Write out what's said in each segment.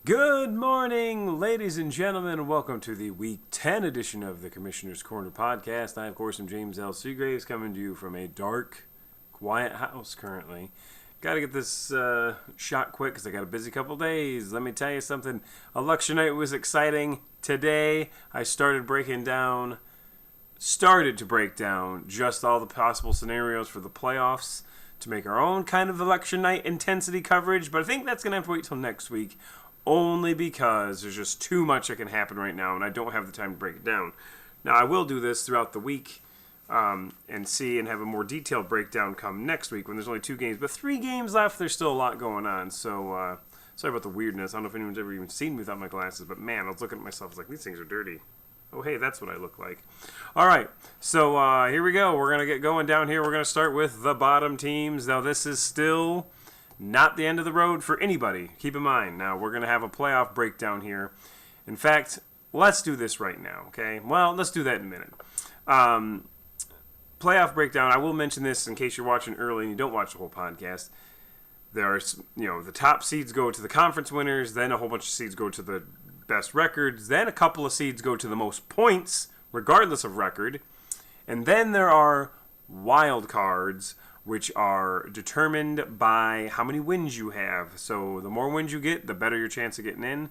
Good morning, ladies and gentlemen. Welcome to the Week 10 edition of the Commissioner's Corner podcast. I, of course, am James L. Seagraves, coming to you from a dark, quiet house currently. Got to get this shot quick because I got a busy couple days. Let me tell you something. Election night was exciting. Today, I started to break down just all the possible scenarios for the playoffs to make our own kind of election night intensity coverage. But I think that's going to have to wait till next week. Only because there's just too much that can happen right now, and I don't have the time to break it down. Now, I will do this throughout the week and have a more detailed breakdown come next week when there's only 2 games. But 3 games left, there's still a lot going on. So, sorry about the weirdness. I don't know if anyone's ever even seen me without my glasses, but man, I was looking at myself, I was like, these things are dirty. Oh, hey, that's what I look like. All right, so here we go. We're going to get going down here. We're going to start with the bottom teams. Now, this is still not the end of the road for anybody. Keep in mind, now we're going to have a playoff breakdown here. In fact, let's do this right now, okay? Well, let's do that in a minute. Playoff breakdown, I will mention this in case you're watching early and you don't watch the whole podcast. There's, the top seeds go to the conference winners, then a whole bunch of seeds go to the best records, then a couple of seeds go to the most points, regardless of record. And then there are wild cards, which are determined by how many wins you have. So the more wins you get, the better your chance of getting in.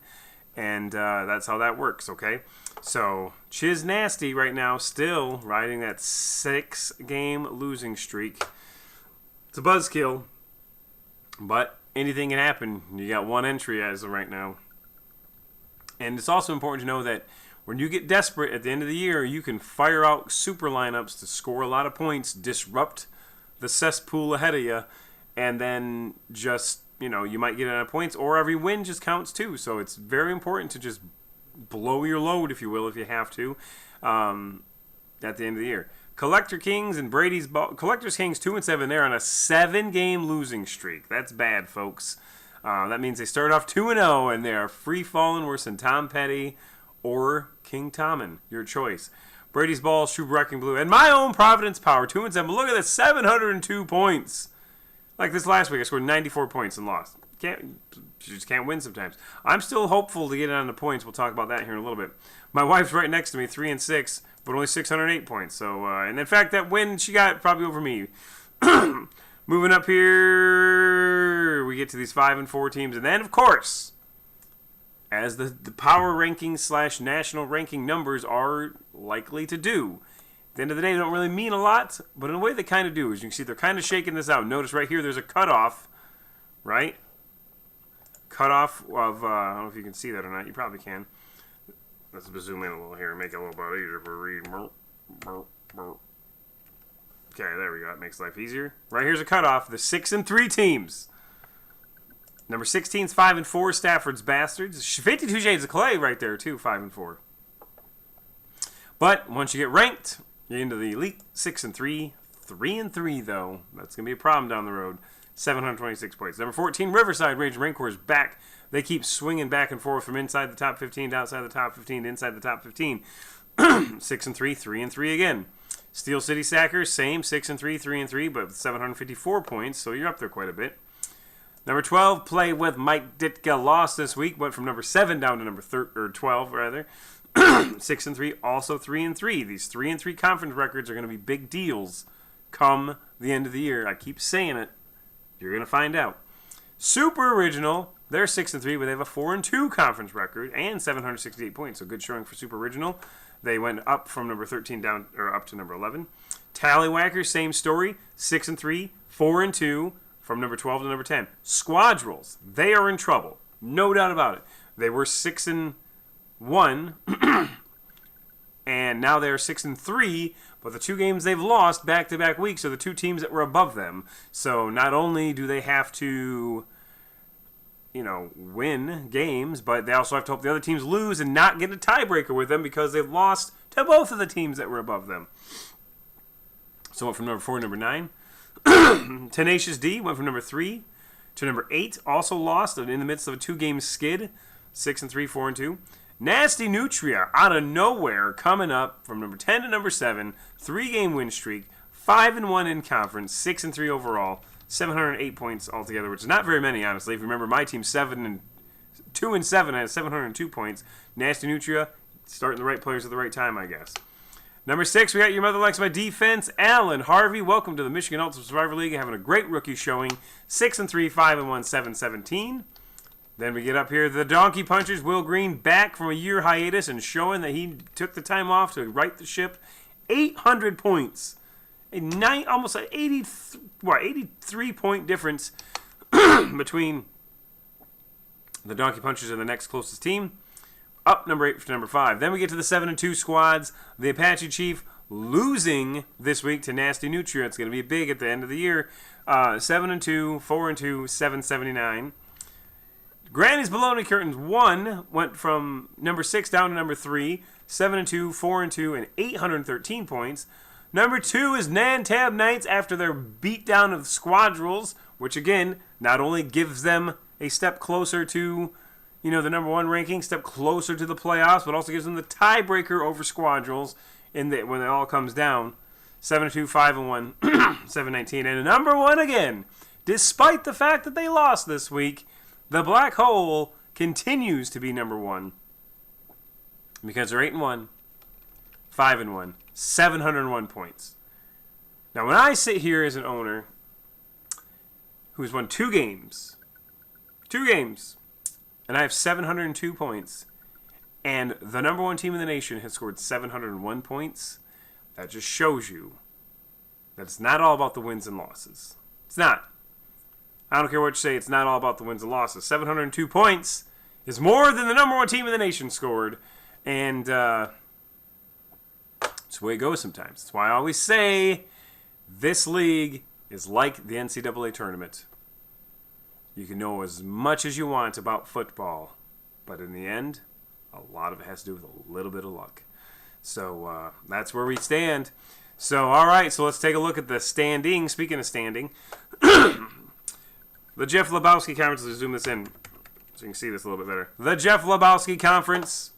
And that's how that works, okay? So Chiz Nasty right now still riding that 6-game losing streak. It's a buzzkill, but anything can happen. You got 1 entry as of right now. And it's also important to know that when you get desperate at the end of the year, you can fire out super lineups to score a lot of points, disrupt the cesspool ahead of you, and then just, you might get enough points, or every win just counts too. So it's very important to just blow your load, if you will, if you have to, at the end of the year. Collector Kings and Brady's Ball. Collector's Kings 2-7. They're on a 7-game losing streak. That's bad, folks. That means they start off 2-0, and they are free falling worse than Tom Petty or King Tommen. Your choice. Brady's Ball, True Wrecking Blue, and my own Providence Power, 2-7. Look at that, 702 points. Like this last week, I scored 94 points and lost. You just can't win sometimes. I'm still hopeful to get on the points. We'll talk about that here in a little bit. My wife's right next to me, 3-6, but only 608 points. So, and in fact, that win she got probably over me. Moving up here, we get to these 5-4 teams, and then, of course, as the power ranking / national ranking numbers are likely to do. At the end of the day, they don't really mean a lot, but in a way they kind of do. As you can see, they're kind of shaking this out. Notice right here, there's a cutoff, right? Cutoff of, I don't know if you can see that or not. You probably can. Let's zoom in a little here and make it a little bit easier for reading. Okay, there we go. That makes life easier. Right here's a cutoff. The 6-3 teams. Number 16's 5-4, Stafford's Bastards. 52 Shades of Clay right there, too, 5-4. But once you get ranked, you're into the elite 6-3. 3-3, though. That's going to be a problem down the road. 726 points. Number 14, Riverside Rage Rancor is back. They keep swinging back and forth from inside the top 15 to outside the top 15 to inside the top 15. 6-3, 3-3 again. Steel City Sackers, same, 6-3, 3-3, but with 754 points, so you're up there quite a bit. Number 12, Play with Mike Ditka, lost this week. Went from number 7 down to number 12, rather. 6-3, also 3-3. These 3-3 conference records are going to be big deals come the end of the year. I keep saying it. You're going to find out. Super Original, they're 6-3, but they have a 4-2 conference record and 768 points. So good showing for Super Original. They went up from number 13 down or up to number 11. Tallywhackers, same story. 6-3, 4-2. From number 12 to number 10. Squadrels, they are in trouble. No doubt about it. They were 6-1, and now they're 6-3, but the 2 games they've lost back-to-back weeks are the 2 teams that were above them. So not only do they have to, win games, but they also have to hope the other teams lose and not get a tiebreaker with them because they've lost to both of the teams that were above them. So went from number 4 to number 9. Tenacious D went from number 3 to number 8. Also lost in the midst of a 2-game skid. 6-3, 4-2. Nasty Nutria out of nowhere coming up from number 10 to number 7. 3-game win streak. 5-1 in conference. 6-3 overall. 708 points altogether, which is not very many, honestly. If you remember, my team's 7 2-7 and has 702 points. Nasty Nutria, starting the right players at the right time, I guess. Number 6, we got Your Mother Likes My Defense, Alan Harvey. Welcome to the Michigan Ultimate Survivor League. Having a great rookie showing. 6-3, 5-1, 7-17. Then we get up here, the Donkey Punchers. Will Green back from a year hiatus and showing that he took the time off to right the ship. 800 points. Almost an 83 point difference between the Donkey Punchers and the next closest team. Up number 8 for number 5. Then we get to the 7-2 squads. The Apache Chief losing this week to Nasty Nutria. It's going to be big at the end of the year. 7-2, 4-2, 779. Granny's Baloney Curtains 1 went from number 6 down to number 3. 7-2, 4-2, and 813 points. Number 2 is Nantab Knights after their beatdown of Squadrels, which again not only gives them a step closer to, the number 1 ranking, step closer to the playoffs, but also gives them the tiebreaker over Squadrels when it all comes down. 7-2, 5-1, 719, and number 1 again. Despite the fact that they lost this week, the Black Hole continues to be number 1 because they're 8-1, 5-1, 701 points. Now, when I sit here as an owner who's won 2 games, and I have 702 points, and the number 1 team in the nation has scored 701 points, that just shows you that it's not all about the wins and losses. It's not. I don't care what you say, it's not all about the wins and losses. 702 points is more than the number 1 team in the nation scored, and it's the way it goes sometimes. That's why I always say this league is like the NCAA tournament. You can know as much as you want about football, but in the end, a lot of it has to do with a little bit of luck. So that's where we stand. So, all right, so let's take a look at the standing. Speaking of standing, the Jeff Lebowski Conference, let's zoom this in so you can see this a little bit better. The Jeff Lebowski Conference,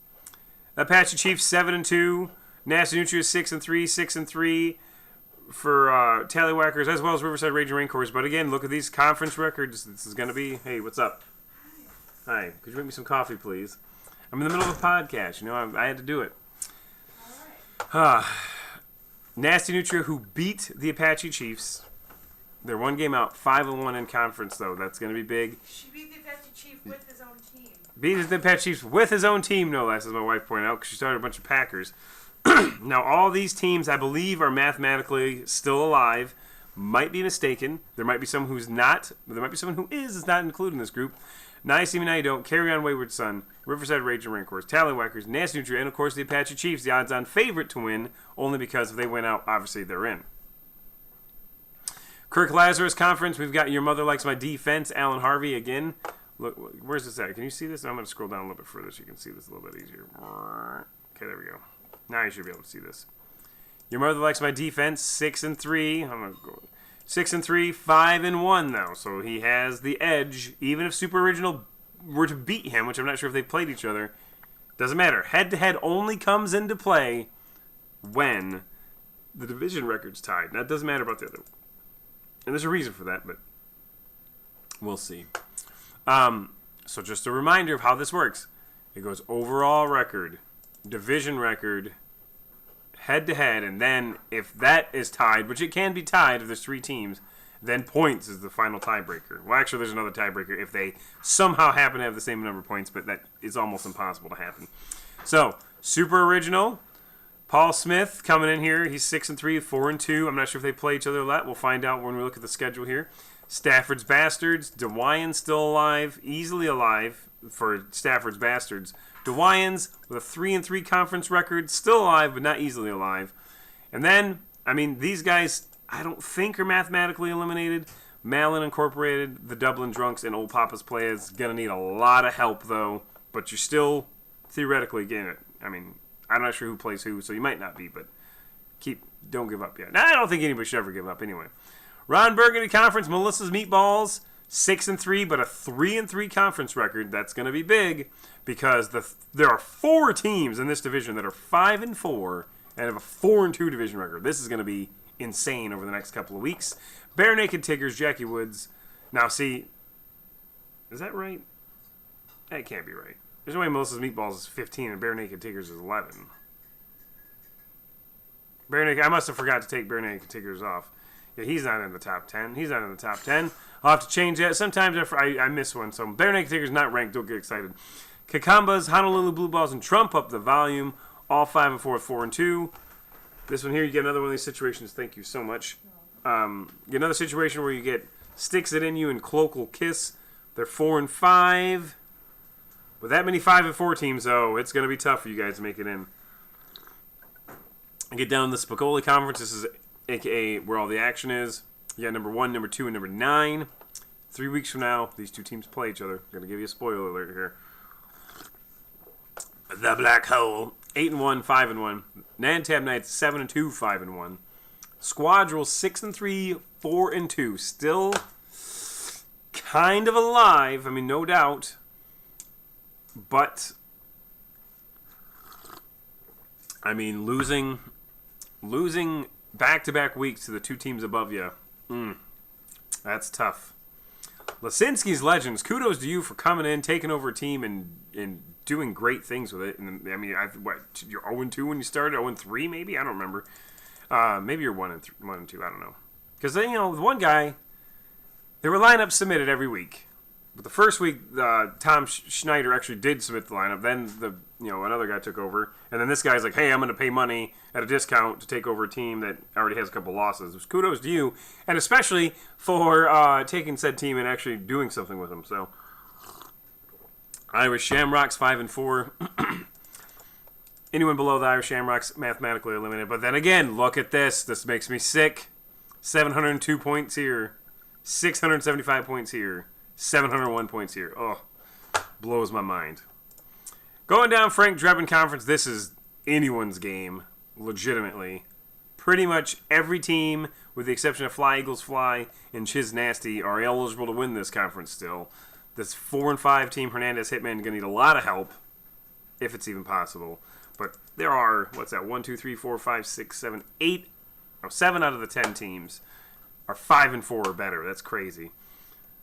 Apache Chiefs 7-2, Nasty Nutria 6-3, 6-3 for Tallywhackers, as well as Riverside Raging Rancors. But again, look at these conference records. This is going to be, hey, what's up? Hi, could you make me some coffee, please? I'm in the middle of a podcast. I had to do it. Nasty Nutria, who beat the Apache Chiefs. They're 1 game out, 5-1 in conference, though. That's going to be big. She beat the Apache Chief with his own team. Beat the Apache Chiefs with his own team, no less, as my wife pointed out, because she started a bunch of Packers. Now, all these teams, I believe, are mathematically still alive. Might be mistaken. There might be someone who's not. There might be someone who is not included in this group. Now You See Me Now You Don't, Carry On Wayward Son, Riverside Raging Rancors, Tallywhackers, Nasty Nutria, and of course the Apache Chiefs, the odds-on favorite to win, only because if they win out, obviously they're in. Kirk Lazarus Conference, we've got Your Mother Likes My Defense, Alan Harvey again. Look, where's this at? Can you see this? I'm going to scroll down a little bit further so you can see this a little bit easier. Okay, there we go. Now you should be able to see this. Your Mother Likes My Defense, 6-3. I'm going to go 6-3, 5-1 though. So he has the edge. Even if Super Original were to beat him, which I'm not sure if they played each other, doesn't matter. Head-to-head only comes into play when the division record's tied. That doesn't matter about the other. And there's a reason for that, but we'll see. So just a reminder of how this works. It goes overall record, division record, head-to-head, and then if that is tied, which it can be tied if there's 3 teams, then points is the final tiebreaker. Well, actually, there's another tiebreaker if they somehow happen to have the same number of points, but that is almost impossible to happen. So, Super Original, Paul Smith coming in here. He's 6-3, 4-2. I'm not sure if they play each other a lot. We'll find out when we look at the schedule here. Stafford's Bastards, DeWyan's still alive, easily alive for Stafford's Bastards. DeWyan's with a 3-3 conference record, still alive, but not easily alive. And then, these guys, I don't think are mathematically eliminated. Malin Incorporated, the Dublin Drunks, and Old Papa's Play is going to need a lot of help, though. But you're still theoretically getting it. I'm not sure who plays who, so you might not be, but don't give up yet. Now, I don't think anybody should ever give up anyway. Ron Burgundy Conference, Melissa's Meatballs, 6-3, but a 3-3 conference record. That's going to be big because there are 4 teams in this division that are 5-4 and have a 4-2 division record. This is going to be insane over the next couple of weeks. Bare Naked Tigers, Jackie Woods. Now, see, is that right? That can't be right. There's no way Melissa's Meatballs is 15 and Bare Naked Tigers is 11. Bare Naked, I must have forgot to take Bare Naked Tigers off. Yeah, he's not in the top 10. He's not in the top 10. I'll have to change that. Sometimes I miss one. So Bare Naked Tigers not ranked. Don't get excited. Kakambas, Honolulu Blue Balls, and Trump up the volume. All 5 and 4 with 4 and 2. This one here, you get another one of these situations. Thank you so much. Get another situation where you get Sticks It In You and Cloacal Kiss. They're 4 and 5. With that many 5 and 4 teams, though, it's going to be tough for you guys to make it in. And get down to the Spicoli Conference. This is a.k.a. where all the action is. You got number 1, number 2, and number 9. 3 weeks from now, these two teams play each other. I'm going to give you a spoiler alert here. The Black Hole, 8 and 1, 5 and 1. Nantab Knights, 7 and 2, 5 and 1. Squadrel, 6 and 3, 4 and 2. Still kind of alive. I mean, no doubt. But, I mean, losing back-to-back weeks to the two teams above you, that's tough. Lasinski's Legends, kudos to you for coming in, taking over a team, and doing great things with it. And, I mean, you're 0-2 when you started? 0-3 maybe? I don't remember. Maybe you're 1-2. I don't know. Because, you know, the one guy, there were lineups submitted every week. But the first week, Tom Schneider actually did submit the lineup. Then another guy took over, and then this guy's like, "Hey, I'm going to pay money at a discount to take over a team that already has a couple losses." Which kudos to you, and especially for taking said team and actually doing something with them. So, Irish Shamrocks 5 and 4. Anyone below the Irish Shamrocks mathematically eliminated. But then again, look at this. This makes me sick. 702 points here, 675 points here. 701 points here. Oh, blows my mind. Going down Frank Drebin Conference, this is anyone's game, legitimately. Pretty much every team, with the exception of Fly Eagles Fly and Chiz Nasty, are eligible to win this conference still. This 4 and 5 team, Hernandez Hitman, going to need a lot of help, if it's even possible. But there are, 1, 2, 3, 4, 5, 6, 7, 8, 7 out of the 10 teams are 5 and 4 or better. That's crazy.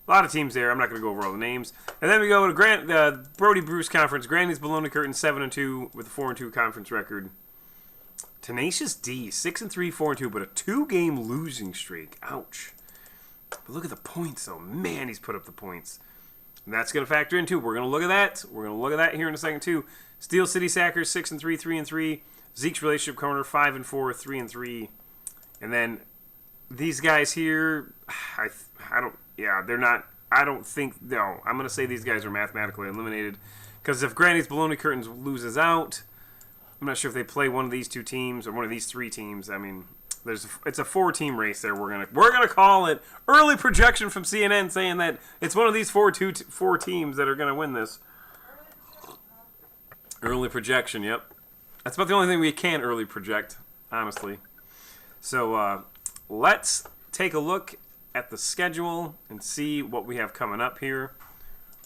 A lot of teams there. I'm not going to go over all the names. And then we go to Brody Bruce Conference. Granny's Baloney Curtain 7 and 2 with a 4 and 2 conference record. Tenacious D 6 and 3, 4 and 2, but a 2-game losing streak. Ouch. But look at the points, though. Man, he's put up the points. And that's going to factor in too. We're going to look at that. We're going to look at that here in a second too. Steel City Sackers 6 and 3, 3 and 3. Zeke's Relationship Corner 5 and 4, 3 and 3. And then these guys here, I don't. Yeah, they're not. I don't think. No, I'm going to say these guys are mathematically eliminated. Because if Granny's Baloney Curtains loses out, I'm not sure if they play one of these two teams or one of these three teams. I mean, it's a 4-team race there. We're gonna call it early projection from CNN saying that it's one of these four teams that are going to win this. Early projection, yep. That's about the only thing we can early project, honestly. So let's take a look at the schedule and see what we have coming up here.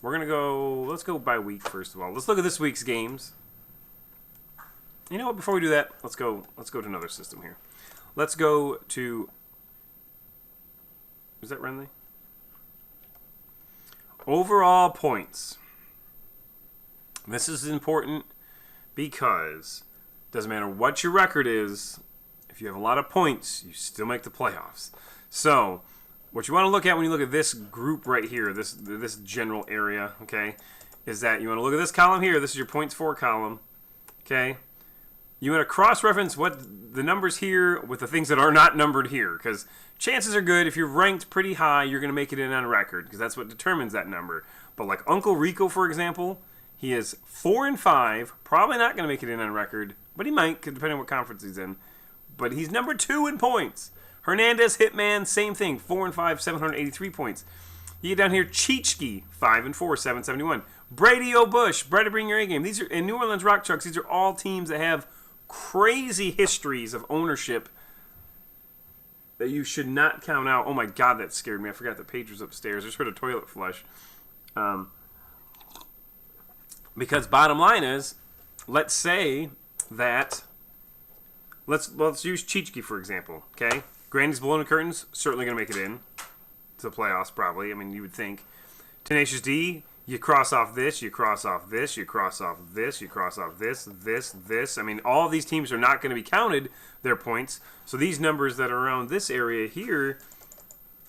We're going to go, let's go by week first of all. Let's look at this week's games. You know what, before we do that, let's go to another system here. Let's go to, is that Renly? Overall points. This is important because it doesn't matter what your record is, if you have a lot of points, you still make the playoffs. So, what you want to look at when you look at this group right here, this general area, okay, is that you want to look at this column here. This is your points for column, okay? You want to cross-reference what the numbers here with the things that are not numbered here, because chances are good if you're ranked pretty high, you're going to make it in on record, because that's what determines that number. But like Uncle Rico, for example, he is 4 and 5, probably not going to make it in on record, but he might, depending on what conference he's in. But he's number 2 in points. Hernandez Hitman, same thing, 4 and 5, 783 points. You get down here, Cheechki, 5 and 4, 771. Brady O'Bush, Brady Bring Your A Game. These are in New Orleans Rock Chucks. These are all teams that have crazy histories of ownership that you should not count out. Oh my God, that scared me. I forgot the page was upstairs. I just heard a toilet flush. Because bottom line is, let's say that let's use Cheechki for example. Okay. Granny's Baloney Curtains, certainly going to make it in to the playoffs, probably. I mean, you would think. Tenacious D, You cross off this, you cross off this, you cross off this, you cross off this. I mean, all of these teams are not going to be counted, their points. So these numbers that are around this area here,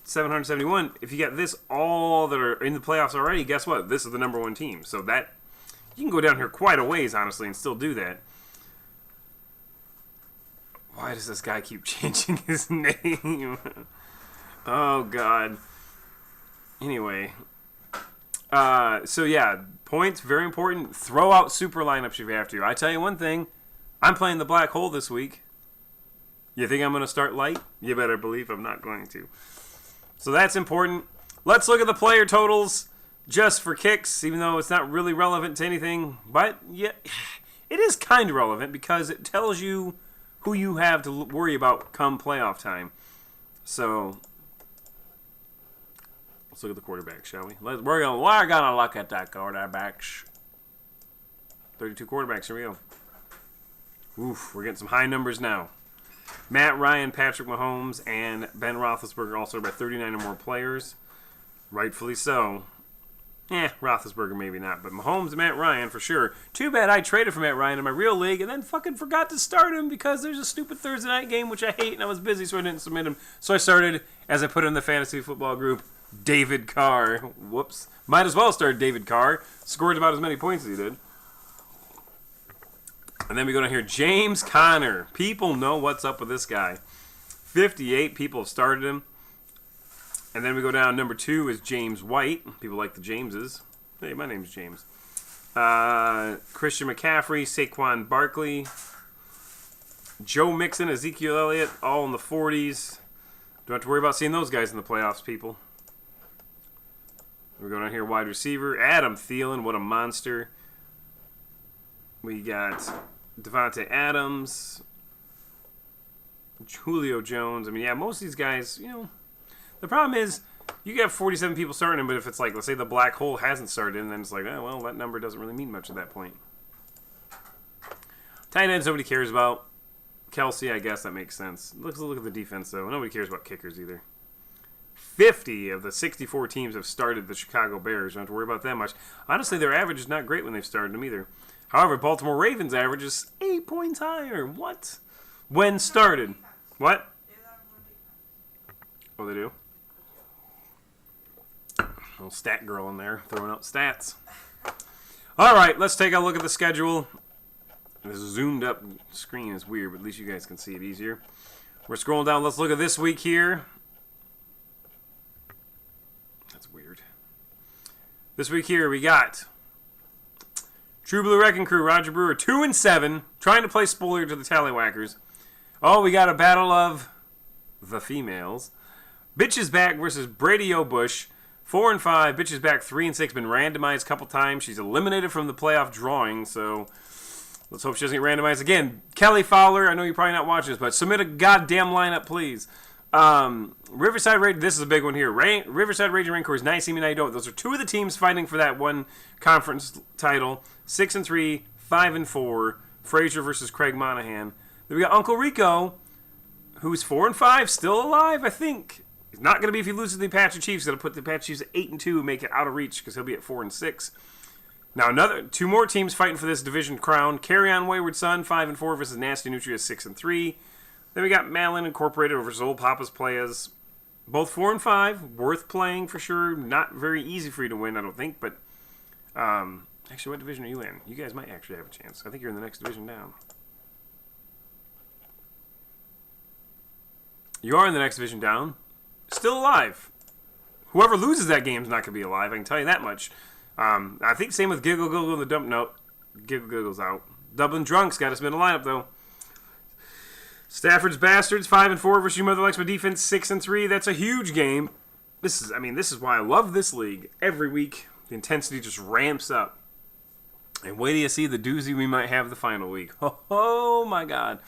771, if you got this all that are in the playoffs already, guess what? This is the number 1 team. So that, you can go down here quite a ways, honestly, and still do that. Why does this guy keep changing his name? Oh, God. Anyway. So, yeah, points, very important. Throw out super lineups if you have to. I tell you one thing. I'm playing the black hole this week. You think I'm going to start light? You better believe I'm not going to. So that's important. Let's look at the player totals just for kicks, even though it's not really relevant to anything. But, yeah, it is kind of relevant because it tells you who you have to worry about come playoff time. So let's look at the quarterback, shall we? We're gonna look at that quarterbacks. 32 quarterbacks. Here we go. Oof, we're getting some high numbers now. Matt Ryan, Patrick Mahomes, and Ben Roethlisberger also by 39 or more players. Rightfully so. Roethlisberger maybe not, but Mahomes and Matt Ryan for sure. Too bad I traded for Matt Ryan in my real league and then fucking forgot to start him because there's a stupid Thursday night game, which I hate, and I was busy, so I didn't submit him. So I started, as I put in the fantasy football group, David Carr. Whoops. Might as well start David Carr. Scored about as many points as he did. And then we go down here, James Conner. People know what's up with this guy. 58 people have started him. And then we go down, number 2 is James White. People like the Jameses. Hey, my name's James. Christian McCaffrey, Saquon Barkley, Joe Mixon, Ezekiel Elliott, all in the 40s. Don't have to worry about seeing those guys in the playoffs, people. We go down here, wide receiver, Adam Thielen, what a monster. We got Devontae Adams, Julio Jones. I mean, yeah, most of these guys, you know, the problem is you get 47 people starting him, but if it's like, let's say the black hole hasn't started him, then it's like, oh, well, that number doesn't really mean much at that point. Tight ends, nobody cares about. Kelsey, I guess that makes sense. Let's look at the defense, though. Nobody cares about kickers either. 50 of the 64 teams have started the Chicago Bears. Don't have to worry about that much. Honestly, their average is not great when they've started them either. However, Baltimore Ravens average is 8 points higher. What? When started. What? Oh, they do? Little stat girl in there throwing out stats. All right, let's take a look at the schedule. This zoomed up screen is weird, but at least you guys can see it easier. We're scrolling down. Let's look at this week here. That's weird. This week here we got True Blue Wrecking Crew, Roger Brewer, 2-7, trying to play spoiler to the Tallywhackers. Oh, we got a battle of the females. Bitches Back versus Brady O'Bush. 4-5. Bitches Back 3-6. Been randomized a couple times. She's eliminated from the playoff drawing, so let's hope she doesn't get randomized again. Kelly Fowler, I know you're probably not watching this, but submit a goddamn lineup, please. Riverside Rage, this is a big one here. Riverside Rage and Rancors, nice team, and I don't. Those are two of the teams fighting for that one conference title. 6-3, 5-4. Frazier versus Craig Monahan. Then we got Uncle Rico, who's 4-5, still alive, I think. He's not going to be if he loses to the Apache Chiefs. He's going to put the Apache Chiefs at 8-2 and make it out of reach because he'll be at 4-6. Now, two more teams fighting for this division crown. Carry On Wayward Son, 5-4 versus Nasty Nutria, 6-3. Then we got Malin Incorporated versus Old Papa's Playas. Both 4-5, worth playing for sure. Not very easy for you to win, I don't think. But actually, what division are you in? You guys might actually have a chance. I think you're in the next division down. You are in the next division down. Still alive. Whoever loses that game is not going to be alive. I can tell you that much. I think same with Giggle Giggle in the dump note. Giggle Giggle's out. Dublin Drunks got to submit a lineup though. Stafford's Bastards 5-4 versus Your Mother Likes My Defense 6-3. That's a huge game. This is why I love this league. Every week the intensity just ramps up. And wait till you see the doozy we might have the final week. Oh my God.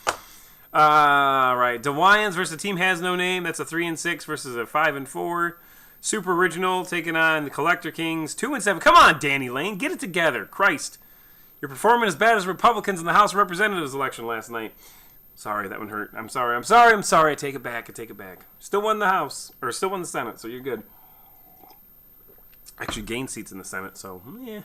Right. DeWians versus the team has no name. That's a 3-6 versus a 5-4. Super Original taking on the Collector Kings 2-7. Come on, Danny Lane, get it together. Christ, you're performing as bad as Republicans in the House of Representatives election last night. Sorry, that one hurt. I'm sorry. I take it back. Still won the House, or still won the Senate, so you're good. actually gained seats in the Senate, so, yeah.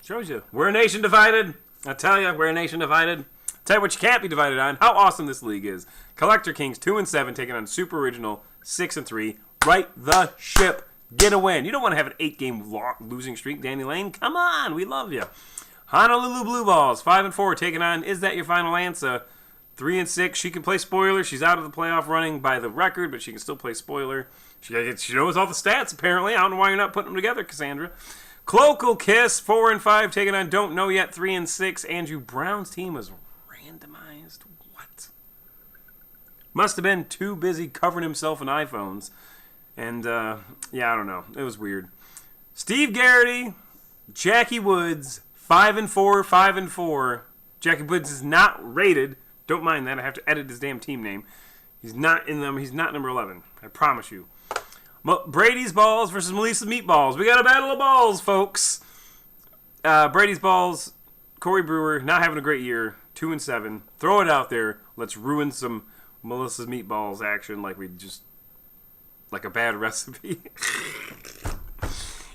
Shows you. We're a nation divided. I tell you, we're a nation divided. Tell you what you can't be divided on. How awesome this league is. Collector Kings 2-7 taking on Super Original 6-3. Right the ship. Get a win. You don't want to have an 8-game losing streak, Danny Lane. Come on, we love you. Honolulu Blue Balls 5-4 taking on Is That Your Final Answer? 3-6. She can play spoiler. She's out of the playoff running by the record, but she can still play spoiler. She knows all the stats apparently. I don't know why you're not putting them together, Cassandra. Cloacal Kiss 4-5 taking on Don't Know Yet 3-6. Andrew Brown's team was randomized. What? Must have been too busy covering himself in iPhones. And, yeah, I don't know. It was weird. Steve Garrity, Jackie Woods, 5-4, 5-4. Jackie Woods is not rated. Don't mind that. I have to edit his damn team name. He's not in them. He's not number 11. I promise you. Brady's Balls versus Melissa's Meatballs. We got a battle of balls, folks. Brady's Balls, Corey Brewer, not having a great year. 2-7. Throw it out there. Let's ruin some Melissa's Meatballs action like a bad recipe.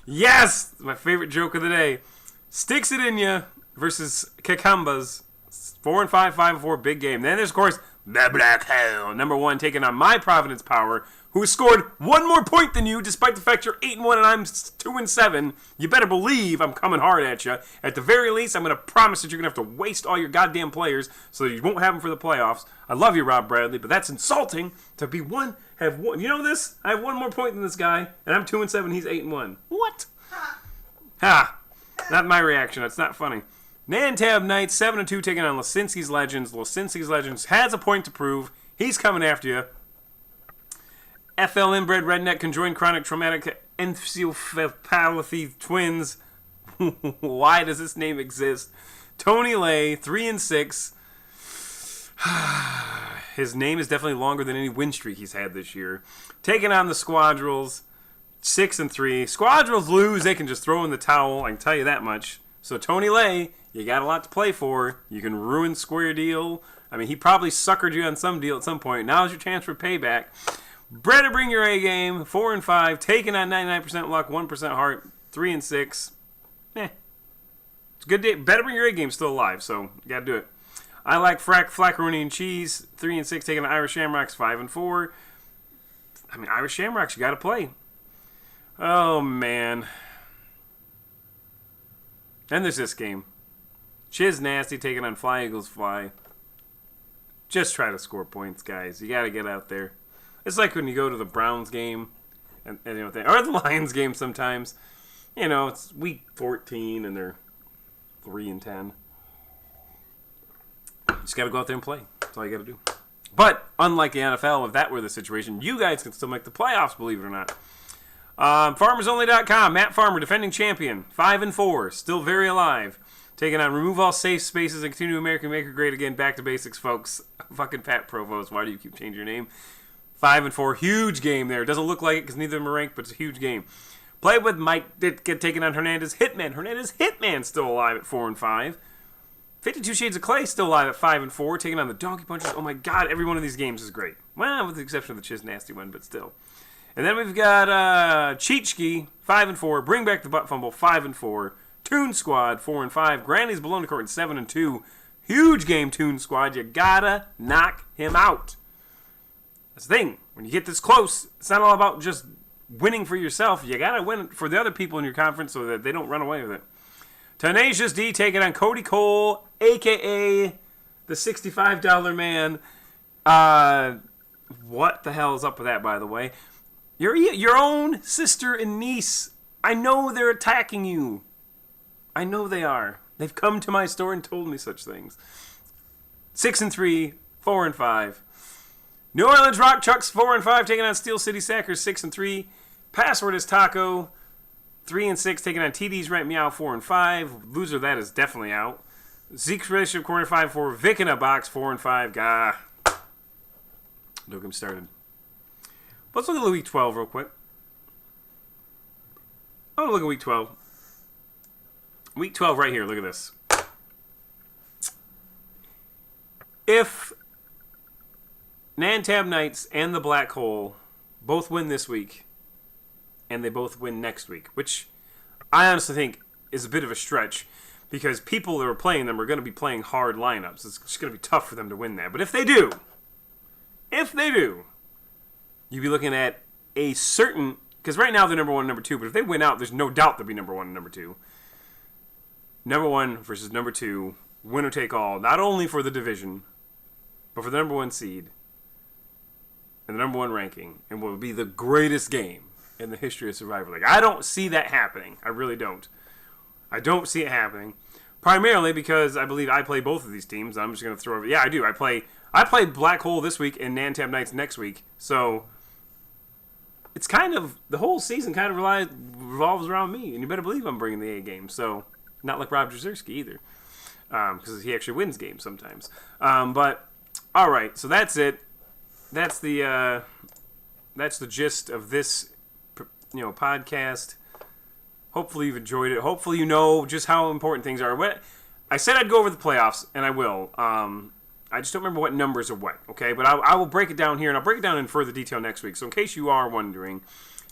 Yes! My favorite joke of the day. Sticks It In Ya versus Kakambas. 4-5, 5-4, big game. Then there's, of course, the Black Hole. Number 1 taking on my Providence Power, who has scored one more point than you, despite the fact you're 8-1 and I'm 2-7. You better believe I'm coming hard at you. At the very least, I'm going to promise that you're going to have to waste all your goddamn players so that you won't have them for the playoffs. I love you, Rob Bradley, but that's insulting to be have one. You know this? I have one more point than this guy, and I'm 2-7. He's 8-1. What? Ha! Not my reaction. It's not funny. Nantab Knights 7-2 taking on Lisinski's Legends. Lisinski's Legends has a point to prove. He's coming after you. FL Inbred Redneck Conjoined Chronic Traumatic Encephalopathy Twins. Why does this name exist? Tony Lay 3-6. His name is definitely longer than any win streak he's had this year. Taking on the Squadrels 6-3. Squadrels lose, they can just throw in the towel. I can tell you that much. So Tony Lay, you got a lot to play for. You can ruin Square Deal. I mean, he probably suckered you on some deal at some point. Now's your chance for payback. Better bring your A game. 4-5, taking on 99% luck, 1% heart, 3-6. It's a good day. Better bring your A game still alive, so you got to do it. I like Flaccaroni and Cheese, 3-6, taking on Irish Shamrocks, 5-4. I mean, Irish Shamrocks, you got to play. Oh man. Then there's this game. Chiz Nasty taking on Fly Eagles Fly. Just try to score points, guys. You got to get out there. It's like when you go to the Browns game, and you know, or the Lions game sometimes. You know, it's week 14 and they're 3-10. You just got to go out there and play. That's all you got to do. But unlike the NFL, if that were the situation, you guys can still make the playoffs, believe it or not. FarmersOnly.com. Matt Farmer, defending champion, 5-4, still very alive. Taking on Remove All Safe Spaces and Continue American Maker Great Again. Back to basics, folks. Fucking Pat Provost. Why do you keep changing your name? 5-4. Huge game there. Doesn't look like it because neither of them are ranked, but it's a huge game. Played with Mike. Did get taken on Hernandez Hitman. Hernandez Hitman still alive at 4-5. 52 Shades of Clay still alive at 5-4. Taking on the Donkey Punchers. Oh my God, every one of these games is great. Well, with the exception of the Chiz Nasty one, but still. And then we've got Cheechki, 5-4. Bring Back the Butt Fumble, 5-4. Toon Squad, 4-5. Granny's Baloney Court, 7-2. Huge game, Toon Squad. You gotta knock him out. That's the thing. When you get this close, it's not all about just winning for yourself. You gotta win for the other people in your conference so that they don't run away with it. Tenacious D taking on Cody Cole, a.k.a. the $65 man. What the hell is up with that, by the way? Your own sister and niece. I know they're attacking you. I know they are. They've come to my store and told me such things. 6-3, 4-5. New Orleans Rock Chucks, 4-5, taking on Steel City Sackers, 6-3. Password is Taco, 3-6, taking on TD's Rent Meow, 4-5. Loser that is definitely out. Zeke's Relationship Corner, 5-4. Vic in a Box, 4-5. Gah. Don't get me started. Let's look at Week 12 real quick. I want to look at Week 12. Week 12 right here. Look at this. If Nantab Knights and the Black Hole both win this week, and they both win next week, which I honestly think is a bit of a stretch because people that are playing them are going to be playing hard lineups. It's just going to be tough for them to win that. But if they do, you'd be looking at a certain, because right now they're number 1 and number 2, but if they win out, there's no doubt they'll be number 1 and number 2. Number 1 versus number 2, winner take all, not only for the division, but for the number 1 seed and the number 1 ranking, and will be the greatest game in the history of Survivor League. I don't see that happening. I really don't. I don't see it happening. Primarily because I believe I play both of these teams. I'm just going to throw over. Yeah, I do. I play Black Hole this week and Nantab Knights next week. So it's kind of, the whole season kind of revolves around me. And you better believe I'm bringing the A game. So not like Rob Jazierski either. Because he actually wins games sometimes. But all right. So that's it. That's the gist of this podcast. Hopefully you've enjoyed it. Hopefully you know just how important things are. I said I'd go over the playoffs, and I will. I just don't remember what numbers are what, okay? But I will break it down here, and I'll break it down in further detail next week. So in case you are wondering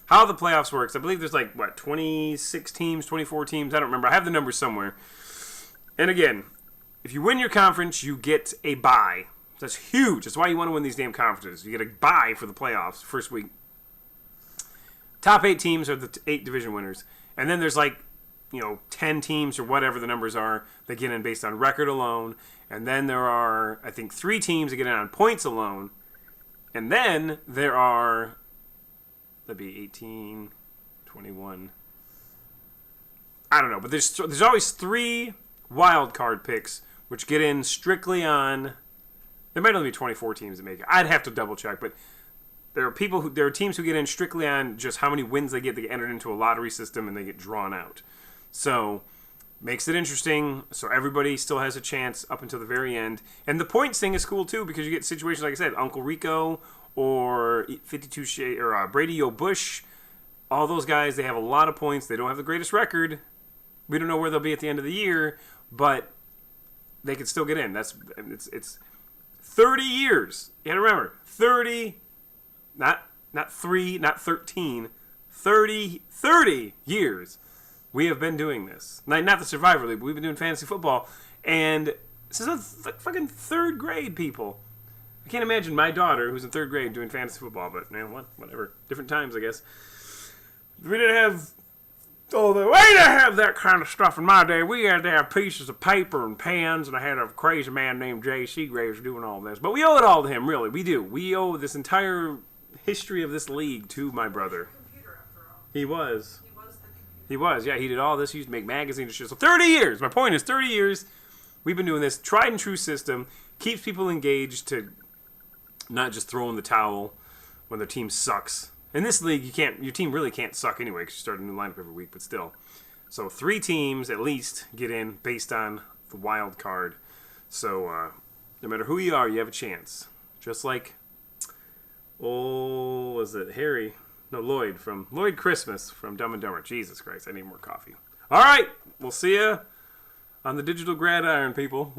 how the playoffs works, I believe there's 26 teams, 24 teams. I don't remember. I have the numbers somewhere. And again, if you win your conference, you get a bye. That's huge. That's why you want to win these damn conferences. You get a bye for the playoffs first week. Top 8 teams are the 8 division winners. And then there's 10 teams or whatever the numbers are that get in based on record alone. And then there are, I think, 3 teams that get in on points alone. And then there are, that'd be 18, 21. I don't know. But there's always 3 wild card picks which get in strictly on, there might only be 24 teams that make it. I'd have to double check, but there are teams who get in strictly on just how many wins they get. They get entered into a lottery system and they get drawn out. So makes it interesting. So everybody still has a chance up until the very end. And the points thing is cool too because you get situations like I said, Uncle Rico or 52 Shade or Brady O'Bush. All those guys, they have a lot of points. They don't have the greatest record. We don't know where they'll be at the end of the year, but they can still get in. It's 30 years. You got to remember 30. Not 3, not 13, 30 years we have been doing this. Not the Survivor League, but we've been doing fantasy football. And this is fucking 3rd grade, people. I can't imagine my daughter, who's in 3rd grade, doing fantasy football, but whatever. Different times, I guess. We didn't have that kind of stuff in my day. We had to have pieces of paper and pens, and I had a crazy man named J.C. Graves doing all this. But we owe it all to him, really. We do. We owe this entire history of this league to my brother. He was. He was, yeah. He did all this. He used to make magazines and shit. So 30 years. My point is 30 years we've been doing this. Tried and true system. Keeps people engaged to not just throw in the towel when their team sucks. In this league, your team really can't suck anyway because you start a new lineup every week, but still. So 3 teams at least get in based on the wild card. So no matter who you are, you have a chance. Just like, was it Harry? No, Lloyd Christmas from Dumb and Dumber. Jesus Christ, I need more coffee. All right, we'll see ya on the digital gridiron, people.